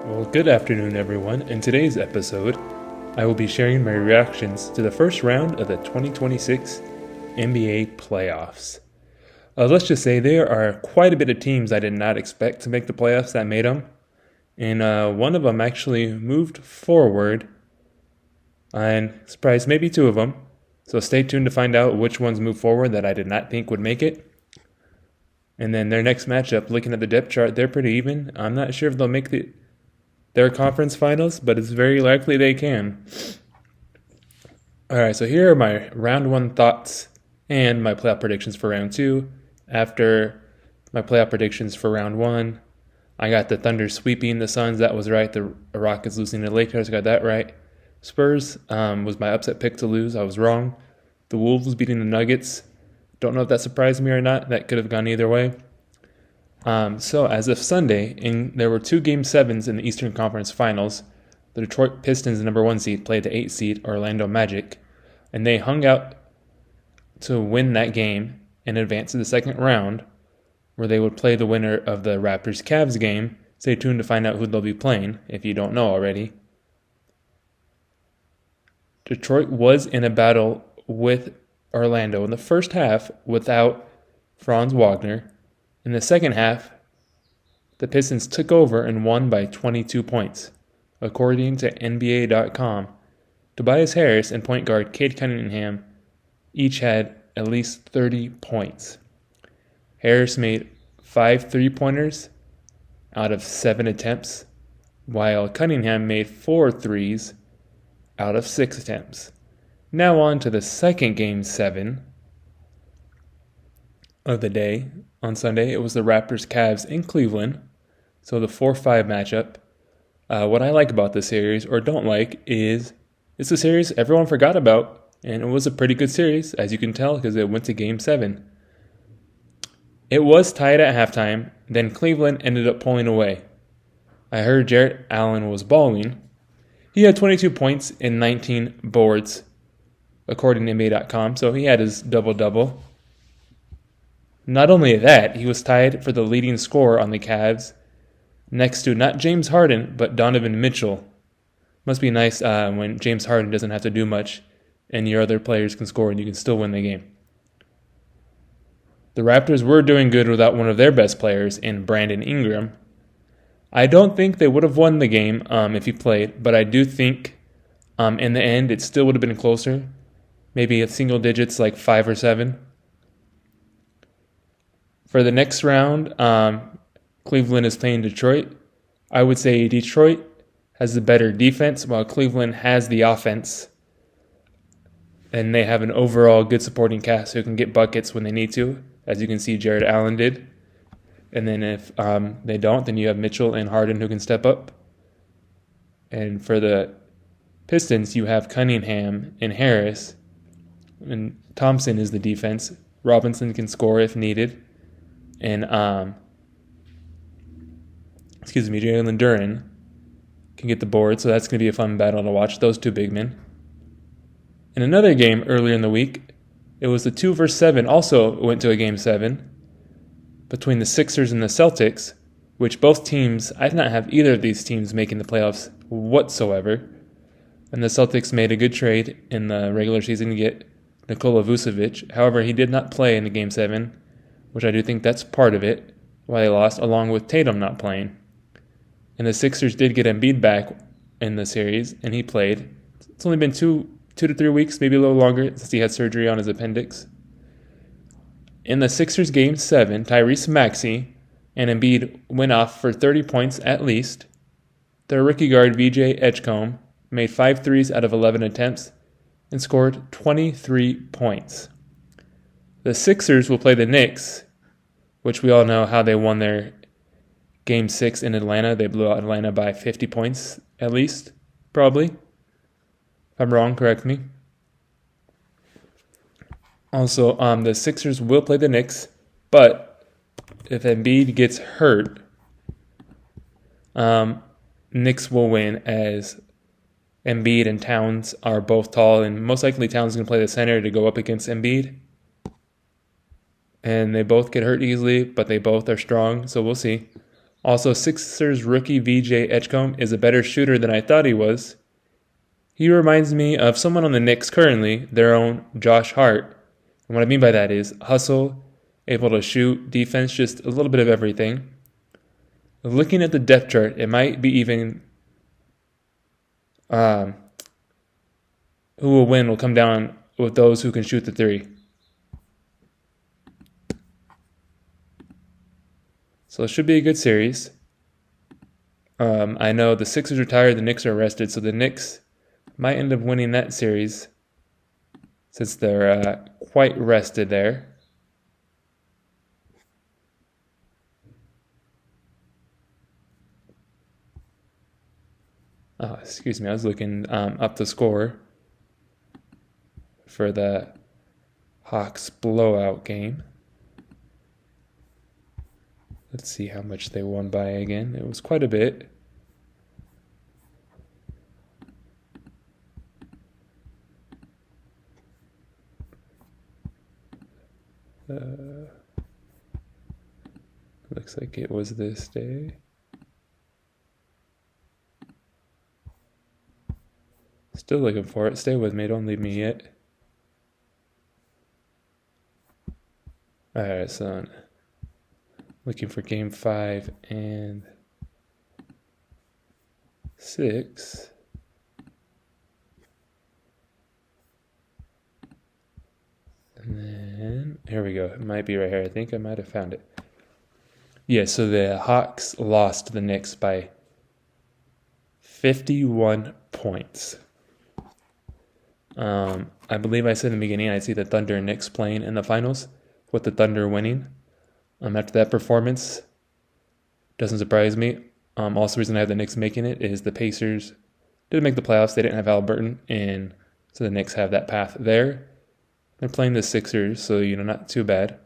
Well, good afternoon, everyone. In today's episode, I will be sharing my reactions to the first round of the 2026 NBA playoffs. Let's just say there are quite a bit of teams I did not expect to make the playoffs that made them, and one of them actually moved forward, and surprised maybe two of them. So stay tuned to find out which ones move forward that I did not think would make it. And then their next matchup, looking at the depth chart, they're pretty even. I'm not sure if they'll make their conference finals, but it's very likely they can. Alright, so here are my round one thoughts and my playoff predictions for round two. After my playoff predictions for round one, I got the Thunder sweeping the Suns. That was right. The Rockets losing to the Lakers. I got that right. Spurs was my upset pick to lose. I was wrong. The Wolves beating the Nuggets. Don't know if that surprised me or not. That could have gone either way. So as of Sunday, there were two Game 7s in the Eastern Conference Finals. The Detroit Pistons, the number 1 seed, played the 8 seed Orlando Magic, and they hung out to win that game and advance to the second round, where they would play the winner of the Raptors-Cavs game. Stay tuned to find out who they'll be playing, if you don't know already. Detroit was in a battle with Orlando in the first half without Franz Wagner. In the second half, the Pistons took over and won by 22 points. According to NBA.com, Tobias Harris and point guard Cade Cunningham each had at least 30 points. Harris made 5 three-pointers out of 7 attempts, while Cunningham made 4 threes out of 6 attempts. Now on to the second Game 7 of the day. On Sunday, it was the Raptors-Cavs in Cleveland, so the 4-5 matchup. What I like about this series, or don't like, is it's a series everyone forgot about, and it was a pretty good series, as you can tell, because it went to Game 7. It was tied at halftime, then Cleveland ended up pulling away. I heard Jarrett Allen was balling. He had 22 points and 19 boards, according to NBA.com, so he had his double-double. Not only that, he was tied for the leading scorer on the Cavs, next to not James Harden, but Donovan Mitchell. Must be nice when James Harden doesn't have to do much and your other players can score and you can still win the game. The Raptors were doing good without one of their best players in Brandon Ingram. I don't think they would have won the game if he played, but I do think in the end it still would have been closer. Maybe at single digits like 5 or 7. For the next round, Cleveland is playing Detroit. I would say Detroit has the better defense while Cleveland has the offense. And they have an overall good supporting cast who can get buckets when they need to, as you can see Jarrett Allen did. And then if they don't, then you have Mitchell and Harden who can step up. And for the Pistons, you have Cunningham and Harris. And Thompson is the defense. Robinson can score if needed. And, Jalen Duren can get the board, so that's going to be a fun battle to watch, those two big men. In another game earlier in the week, it was the 2 versus 7, also went to a Game 7, between the Sixers and the Celtics, which both teams, I did not have either of these teams making the playoffs whatsoever. And the Celtics made a good trade in the regular season to get Nikola Vucevic. However, he did not play in the Game 7, which I do think that's part of it, why they lost, along with Tatum not playing. And the Sixers did get Embiid back in the series, and he played. It's only been two to 3 weeks, maybe a little longer, since he had surgery on his appendix. In the Sixers Game 7, Tyrese Maxey and Embiid went off for 30 points at least. Their rookie guard, VJ Edgecombe, made 5 threes out of 11 attempts and scored 23 points. The Sixers will play the Knicks, which we all know how they won their Game 6 in Atlanta. They blew out Atlanta by 50 points at least, probably. If I'm wrong, correct me. Also, the Sixers will play the Knicks, but if Embiid gets hurt, Knicks will win as Embiid and Towns are both tall, and most likely Towns is going to play the center to go up against Embiid. And they both get hurt easily, but they both are strong, so we'll see. Also, Sixers rookie VJ Edgecombe is a better shooter than I thought he was. He reminds me of someone on the Knicks currently, their own Josh Hart. And what I mean by that is hustle, able to shoot, defense, just a little bit of everything. Looking at the depth chart, it might be even who will win will come down with those who can shoot the three. So it should be a good series. I know the Sixers are tired, the Knicks are rested, so the Knicks might end up winning that series since they're quite rested there. Oh, excuse me, I was looking up the score for the Hawks blowout game. Let's see how much they won by again. It was quite a bit. Looks like it was this day. Still looking for it. Stay with me. Don't leave me yet. Alright, so looking for game 5 and 6. And then, here we go. It might be right here. I think I might have found it. Yeah, so the Hawks lost to the Knicks by 51 points. I believe I said in the beginning I see the Thunder and Knicks playing in the finals with the Thunder winning. After that performance, doesn't surprise me. Also, the reason I have the Knicks making it is the Pacers didn't make the playoffs. They didn't have Halliburton, and so the Knicks have that path there. They're playing the Sixers, so not too bad.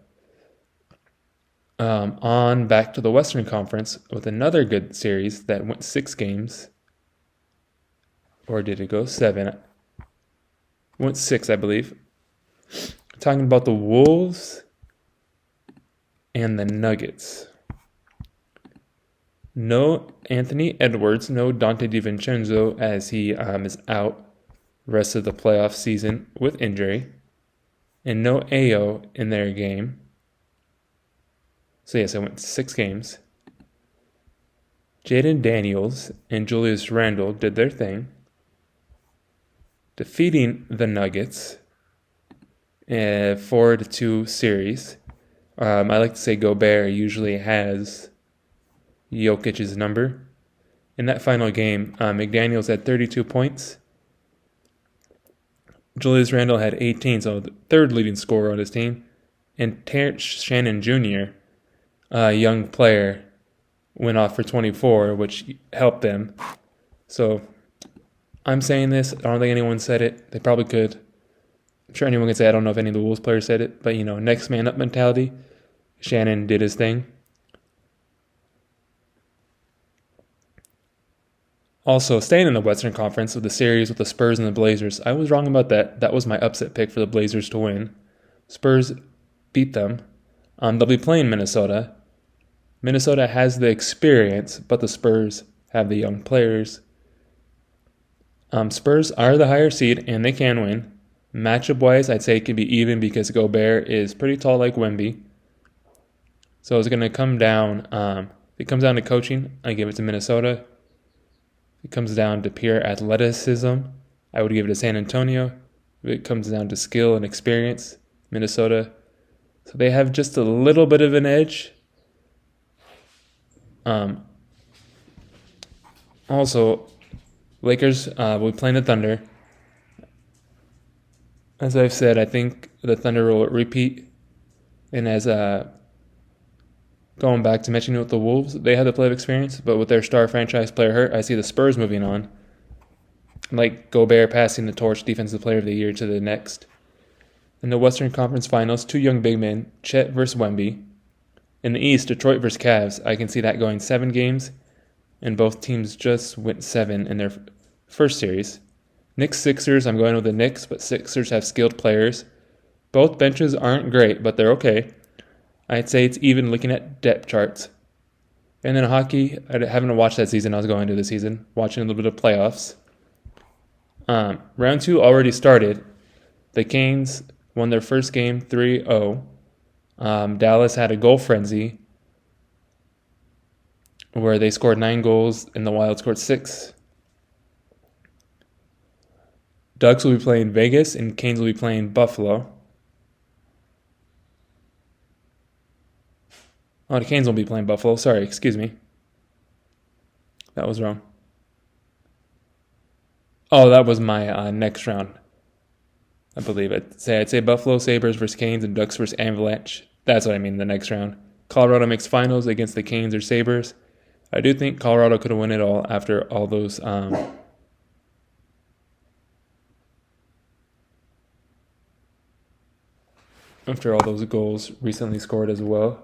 On back to the Western Conference with another good series that went 6 games. Or did it go 7? Went 6, I believe. Talking about the Wolves and the Nuggets. No Anthony Edwards, no Dante DiVincenzo as he is out rest of the playoff season with injury. And no Ayo in their game. So yes, I went 6 games. Jaden Daniels and Julius Randle did their thing, defeating the Nuggets 4-2 series. I like to say Gobert usually has Jokic's number. In that final game, McDaniels had 32 points. Julius Randle had 18, so the third leading scorer on his team. And Terrence Shannon Jr., a young player, went off for 24, which helped them. So I'm saying this. I don't think anyone said it. They probably could. I'm sure anyone could say, I don't know if any of the Wolves players said it, but next man up mentality. Shannon did his thing. Also, staying in the Western Conference with the series with the Spurs and the Blazers, I was wrong about that. That was my upset pick for the Blazers to win. Spurs beat them. They'll be playing Minnesota. Minnesota has the experience, but the Spurs have the young players. Spurs are the higher seed, and they can win. Matchup-wise, I'd say it could be even because Gobert is pretty tall like Wemby. So it's going to come down. If it comes down to coaching, I give it to Minnesota. If it comes down to pure athleticism, I would give it to San Antonio. If it comes down to skill and experience, Minnesota. So they have just a little bit of an edge. Also, Lakers will be playing the Thunder. As I've said, I think the Thunder will repeat. And as going back to mentioning with the Wolves, they had the playoff experience, but with their star franchise player hurt, I see the Spurs moving on. Like Gobert passing the torch, defensive player of the year, to the next. In the Western Conference Finals, 2 young big men, Chet versus Wemby. In the East, Detroit versus Cavs. I can see that going 7 games, and both teams just went 7 in their first series. Knicks Sixers, I'm going with the Knicks, but Sixers have skilled players. Both benches aren't great, but they're okay. I'd say it's even looking at depth charts. And then hockey, I haven't watched that season. I was going to the season, watching a little bit of playoffs. Round 2 already started. The Canes won their first game 3-0. Dallas had a goal frenzy where they scored 9 goals and the Wild scored 6. Ducks will be playing Vegas and Canes will be playing Buffalo. Oh, the Canes will be playing Buffalo. Sorry, excuse me. That was wrong. Oh, that was my next round. I believe I'd say Buffalo Sabres versus Canes and Ducks versus Avalanche. That's what I mean, the next round. Colorado makes finals against the Canes or Sabres. I do think Colorado could have won it all after all those goals recently scored as well.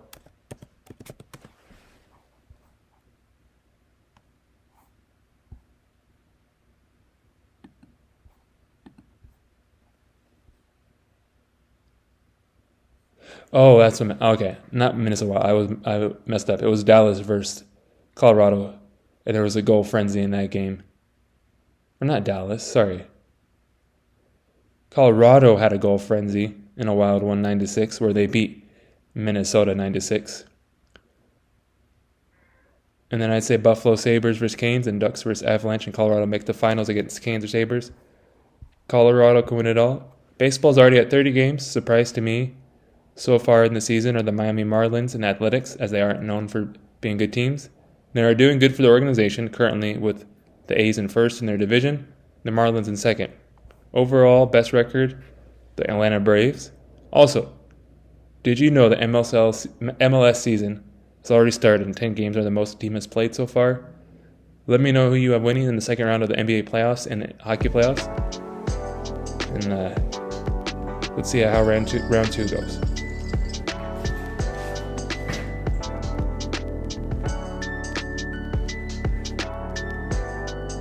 Oh, that's what. Okay, not Minnesota. I messed up. It was Dallas versus Colorado, and there was a goal frenzy in that game. Or not Dallas. Sorry. Colorado had a goal frenzy in a Wild one 9-6, where they beat Minnesota 9-6. And then I'd say Buffalo Sabres versus Canes and Ducks versus Avalanche, and Colorado make the finals against Canes or Sabres. Colorado can win it all. Baseball's already at 30 games. Surprise to me. So far in the season are the Miami Marlins and Athletics, as they aren't known for being good teams. They are doing good for the organization, currently with the A's in first in their division, the Marlins in second. Overall, best record, the Atlanta Braves. Also, did you know the MLS season has already started and 10 games are the most the team has played so far? Let me know who you have winning in the second round of the NBA playoffs and the hockey playoffs. And let's see how round two goes.